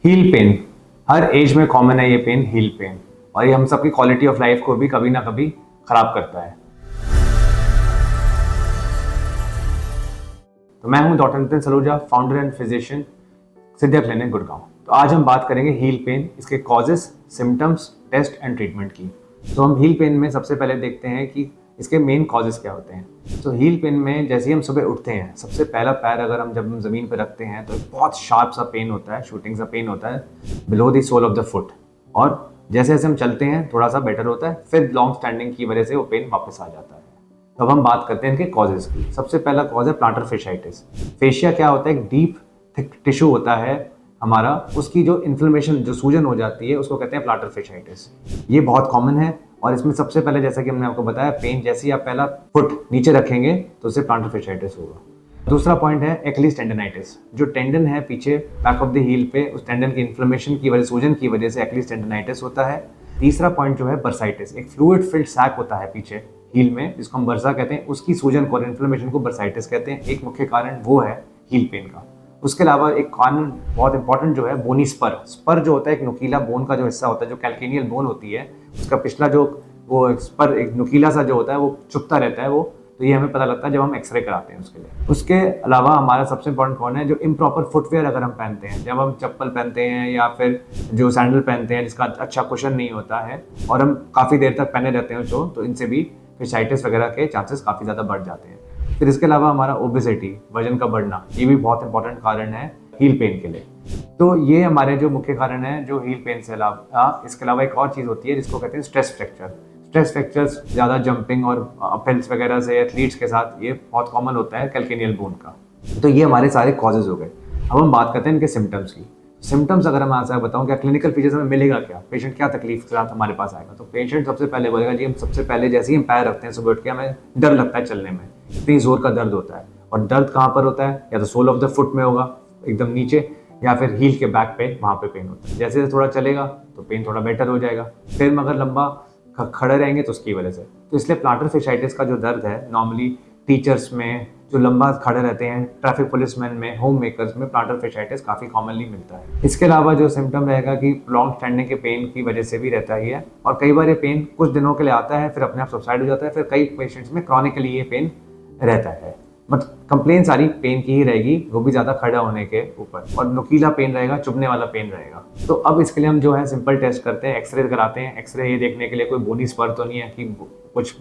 Heal pen हर as में common है। ये पेन हील पेन, और ये हम सबकी क्वालिटी ऑफ लाइफ को भी कभी ना कभी खराब करता है। तो मैं हूं doctor Nitin Saluja, founder and physician, Siddhiya clinic Gurgaon. तो आज हम बात करेंगे हील पेन, इसके causes, symptoms, test and treatment की। तो हम हील पेन में सबसे पहले देखते हैं कि इसके मेन कॉजेस क्या होते हैं। तो हील पेन में जैसे ही हम सुबह उठते हैं, सबसे पहला पैर अगर हम जब हम ज़मीन पर रखते हैं तो एक बहुत शार्प सा पेन होता है, शूटिंग सा पेन होता है below the sole of the foot. और जैसे जैसे हम चलते हैं थोड़ा सा बेटर होता है, फिर लॉन्ग स्टैंडिंग की वजह से वो पेन वापस आ जाता है। तो अब हम बात करते हैं इनके कॉजेज की। सबसे पहला कॉज है प्लांटर फेशियाइटिस। फेशिया क्या होता है? एक डीप थिक टिश्यू होता है हमारा, उसकी जो इन्फ्लेमेशन, जो सूजन हो जाती है, उसको कहते हैं प्लांटर फेशियाइटिस। ये बहुत कॉमन है और इसमें सबसे पहले, जैसा कि हमने आपको बताया, पेन जैसे ही आप पहला फुट नीचे रखेंगे तो उससे प्लांटर फेशियाइटिस होगा। दूसरा पॉइंट है एक्लीज टेंडनाइटिस। जो टेंडन है पीछे बैक ऑफ द हील पे, उस टेंडन की इन्फ्लेमेशन की वजह, सूजन की वजह से एक्लीज टेंडनाइटिस होता है। तीसरा पॉइंट जो है बर्साइटिस। एक फ्लूइड फिल्ड सैक होता है पीछे हील में, जिसको हम बर्सा कहते हैं, उसकी सूजन को और इन्फ्लेमेशन को बर्साइटिस कहते हैं। एक मुख्य कारण वो है हील पेन का। उसके अलावा एक कारण बहुत इंपॉर्टेंट जो है बोनी स्पर। स्पर जो होता है एक नुकीला बोन का जो हिस्सा होता है, जो कैल्केनियल बोन होती है, उसका पिछला जो वो स्पर एक नुकीला सा जो होता है वो चुभता रहता है वो। तो ये हमें पता लगता है जब हम एक्सरे कराते हैं उसके लिए। उसके अलावा हमारा सबसे इंपॉर्टेंट कौन है, जो इम्प्रॉपर फुटवेयर अगर हम पहनते हैं, जब हम चप्पल पहनते हैं या फिर जो सैंडल पहनते हैं जिसका अच्छा कुशन नहीं होता है और हम काफ़ी देर तक पहने रहते हैं तो इनसे भी फेशियाइटिस वगैरह के चांसेस काफ़ी ज़्यादा बढ़ जाते हैं। फिर इसके अलावा हमारा ओबेसिटी, वजन का बढ़ना, ये भी बहुत इंपॉर्टेंट कारण है हील पेन के लिए। तो ये हमारे जो मुख्य कारण है जो हील पेन से अलावा, इसके अलावा एक और चीज़ होती है जिसको कहते हैं स्ट्रेस फ्रैक्चर। स्ट्रेस फ्रैक्चर्स ज़्यादा जंपिंग और अपहिल्स वगैरह से एथलीट्स के साथ ये बहुत कॉमन होता है कैल्केनियल बोन का। तो ये हमारे सारे कॉजेज हो गए। अब हम बात करते हैं इनके सिम्टम्स की। सिम्टम्स अगर मैं आपसे बताऊं, क्या क्लिनिकल फीचर्स हमें मिलेगा, क्या पेशेंट क्या तकलीफ के साथ हमारे पास आएगा, तो पेशेंट सबसे पहले बोलेगा जी, हम सबसे पहले जैसे ही हम पैर रखते हैं सुबह उठ के, हमें डर लगता है चलने में, इतनी जोर का दर्द होता है। और दर्द कहाँ पर होता है? या तो सोल ऑफ द फुट में होगा एकदम नीचे, या फिर हील के बैक पे, वहाँ पे पेन होता है। जैसे जैसे थोड़ा चलेगा तो पेन थोड़ा बेटर हो जाएगा, फिर मगर लंबा खड़े रहेंगे तो उसकी वजह से। तो इसलिए प्लांटर फेशियाइटिस का जो दर्द है, नॉर्मली टीचर्स में जो लंबा खड़े रहते हैं, ट्रैफिक पुलिसमैन में, होम मेकर्स में प्लांटर फेशियाइटिस काफ़ी कॉमनली मिलता है। इसके अलावा जो सिम्टम रहेगा कि लॉन्ग स्टैंडिंग के पेन की वजह से भी रहता ही है, और कई बार ये पेन कुछ दिनों के लिए आता है फिर अपने आप सबसाइड हो जाता है। फिर कई पेशेंट्स में क्रॉनिकली ये पेन रहता है, बट कंप्लेन सारी पेन की ही रहेगी, वो भी ज़्यादा खड़ा होने के ऊपर, और नुकीला पेन रहेगा, चुभने वाला पेन रहेगा। तो अब इसके लिए हम जो है सिंपल टेस्ट करते हैं, एक्सरे कराते हैं। एक्सरे ये देखने के लिए कोई बोनी स्पर तो नहीं है कि कुछ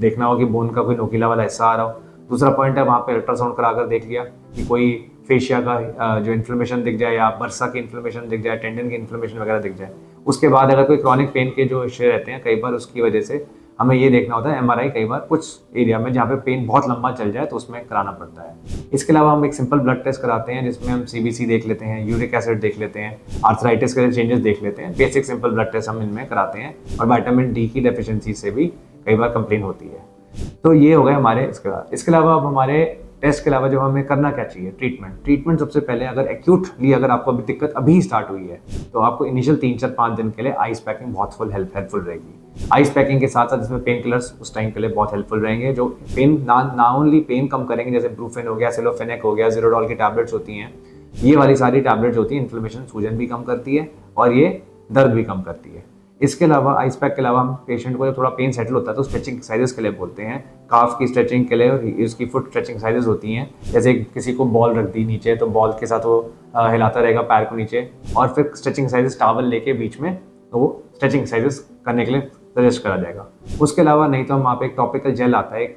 देखना हो कि बोन का कोई नुकीला वाला हिस्सा आ रहा हो। दूसरा पॉइंट है वहाँ पे अल्ट्रासाउंड कराकर देख लिया कि कोई फेशिया का जो इन्फ्लेमेशन दिख जाए, या बर्सा की इन्फ्लेमेशन दिख जाए, टेंडन की इन्फ्लेमेशन वगैरह दिख जाए। उसके बाद अगर कोई क्रॉनिक पेन के जो इश्यू रहते हैं, कई बार उसकी वजह से हमें ये देखना होता है एमआरआई, कई बार कुछ एरिया में जहाँ पे पेन बहुत लंबा चल जाए तो उसमें कराना पड़ता है। इसके अलावा हम एक सिंपल ब्लड टेस्ट कराते हैं जिसमें हम सीबीसी देख लेते हैं, यूरिक एसिड देख लेते हैं, आर्थराइटिस के चेंजेस देख लेते हैं। बेसिक सिंपल ब्लड टेस्ट हम इनमें कराते हैं, और विटामिन डी की डेफिशिएंसी से भी कई बार कंप्लेन होती है। तो ये हो गए हमारे इसके अलावा अब हमारे टेस्ट के अलावा जो हमें करना क्या चाहिए, ट्रीटमेंट सबसे पहले अगर एक्यूटली अगर आपको अभी दिक्कत अभी स्टार्ट हुई है तो आपको इनिशियल 3-4-5 दिन के लिए आइस पैकिंग बहुत हेल्पफुल रहेगी। आइस पैकिंग के साथ साथ इसमें पेन किलर्स उस टाइम के लिए बहुत हेल्पफुल रहेंगे, जो पेन ना ओनली पेन कम करेंगे, जैसे ब्रूफेन हो गया, सेलोफेनेक हो गया, ज़ेरोडॉल की टैबलेट्स होती हैं, ये वाली सारी टैबलेट्स होती हैं, इन्फ्लेमेशन, सूजन भी कम करती है और ये दर्द भी कम करती है। इसके अलावा आइस पैक के अलावा हम पेशेंट को जब थोड़ा पेन सेटल होता है तो स्ट्रेचिंग एक्सरसाइजेस के लिए बोलते हैं। काफ की स्ट्रेचिंग के लिए उसकी फुट स्ट्रेचिंग एक्सरसाइजेस होती हैं, जैसे किसी को बॉल रख दी नीचे तो बॉल के साथ वो हिलाता रहेगा पैर को नीचे, और फिर स्ट्रेचिंग एक्सरसाइजेस टावल लेके बीच में, तो वो स्ट्रेचिंग एक्सरसाइजेस करने के लिए सजेस्ट करा जाएगा। उसके अलावा नहीं तो हम वहाँ पे एक टॉपिकल जेल आता है, एक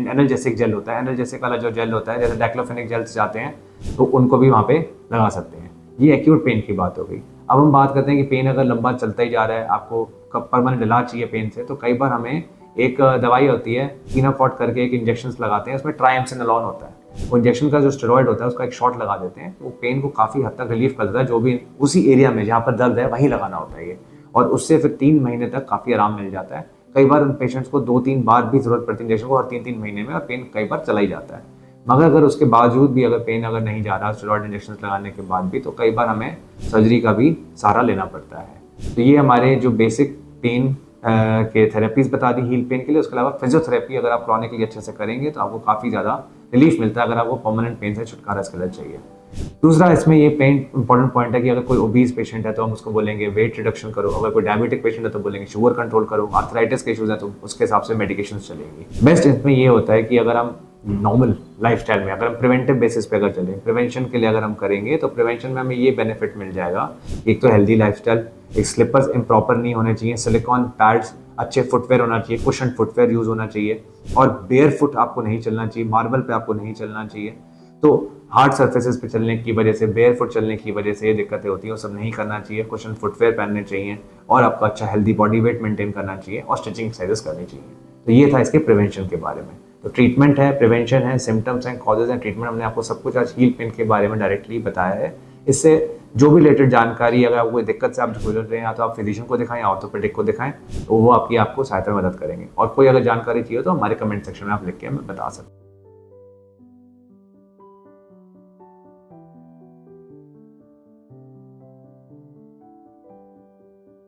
एनाल्जेसिक जेल होता है। एनाल्जेसिक वाला जो जेल होता है, जैसे डाइक्लोफेनिक जेल्स जाते हैं तो उनको भी वहाँ पे लगा सकते हैं। ये एक्यूट पेन की बात हो गई। अब हम बात करते हैं कि पेन अगर लंबा चलता ही जा रहा है, आपको कब परमानेंट इलाज चाहिए पेन से, तो कई बार हमें एक दवाई होती है कीनाफॉर्ट करके, एक इंजेक्शंस लगाते हैं, उसमें ट्राइएम्सिनोलोन होता है। वो इंजेक्शन का जो स्टेरॉइड होता है उसका एक शॉट लगा देते हैं, वो पेन को काफ़ी हद तक रिलीफ करता है, जो भी उसी एरिया में जहाँ पर दर्द है वहीं लगाना होता है ये, और उससे फिर 3 महीने तक काफ़ी आराम मिल जाता है। कई बार उन पेशेंट्स को 2-3 बार भी जरूरत पड़ती है इंजेक्शन को, और 3-3 महीने में, और पेन कई बार चला ही जाता है। मगर अगर उसके बावजूद भी अगर पेन अगर नहीं जा रहा स्टेरॉइड इंजेक्शन लगाने के बाद भी, तो कई बार हमें सर्जरी का भी सहारा लेना पड़ता है। तो ये हमारे जो बेसिक पेन के थेरेपीज बता दी हील पेन के लिए। उसके अलावा फिजियोथेरेपी अगर आप क्रॉनिकली अच्छे से करेंगे तो आपको काफ़ी ज़्यादा रिलीफ मिलता है, अगर आपको परमानेंट पेन से छुटकारा इसके लिए चाहिए। दूसरा इसमें ये पेन इंपॉर्टेंट पॉइंट है कि अगर कोई ओबीज पेशेंट है तो हम उसको बोलेंगे वेट रिडक्शन करो, अगर कोई डायबिटिक पेशेंट है तो बोलेंगे शुगर कंट्रोल करो, आर्थराइटिस के इशूज है तो उसके हिसाब से मेडिकेशन चलेंगी। बेस्ट इसमें ये होता है कि अगर हम नॉर्मल लाइफस्टाइल में, अगर हम प्रिवेंटिव बेसिस पे अगर चलें, प्रिवेंशन के लिए अगर हम करेंगे तो प्रिवेंशन में हमें ये बेनिफिट मिल जाएगा, एक तो हेल्दी लाइफस्टाइल, एक स्लिपर्स इम्प्रॉपर नहीं होने चाहिए, सिलिकॉन पैड्स, अच्छे फुटवेयर होना चाहिए, कुशन फुटवेयर यूज होना चाहिए, और बेयर फुट आपको नहीं चलना चाहिए, मार्बल पे आपको नहीं चलना चाहिए। तो हार्ड सर्फेसेस पे चलने की वजह से, बेयर फुट चलने की वजह से ये दिक्कतें होती हैं, वो सब नहीं करना चाहिए। कुशन फुटवेयर पहनने चाहिए और आपका अच्छा हेल्दी बॉडी वेट मेंटेन करना चाहिए और स्ट्रेचिंग एक्सरसाइजेस करनी चाहिए। तो ये था इसके प्रिवेंशन के बारे में। तो ट्रीटमेंट है, प्रिवेंशन है, सिम्टम्स हैं, कॉजेज हैं, ट्रीटमेंट, हमने आपको सब कुछ आज हील पेन के बारे में डायरेक्टली बताया है। इससे जो भी रिलेटेड जानकारी, अगर आपको दिक्कत से आप गुजर रहे हैं, या तो आप फिजिशियन को दिखाएं या ऑर्थोपेडिक को दिखाएं, तो वो आपको सहायता में मदद करेंगे। और कोई अगर जानकारी चाहिए तो हमारे कमेंट सेक्शन में आप लिख के हमें बता सकते हैं।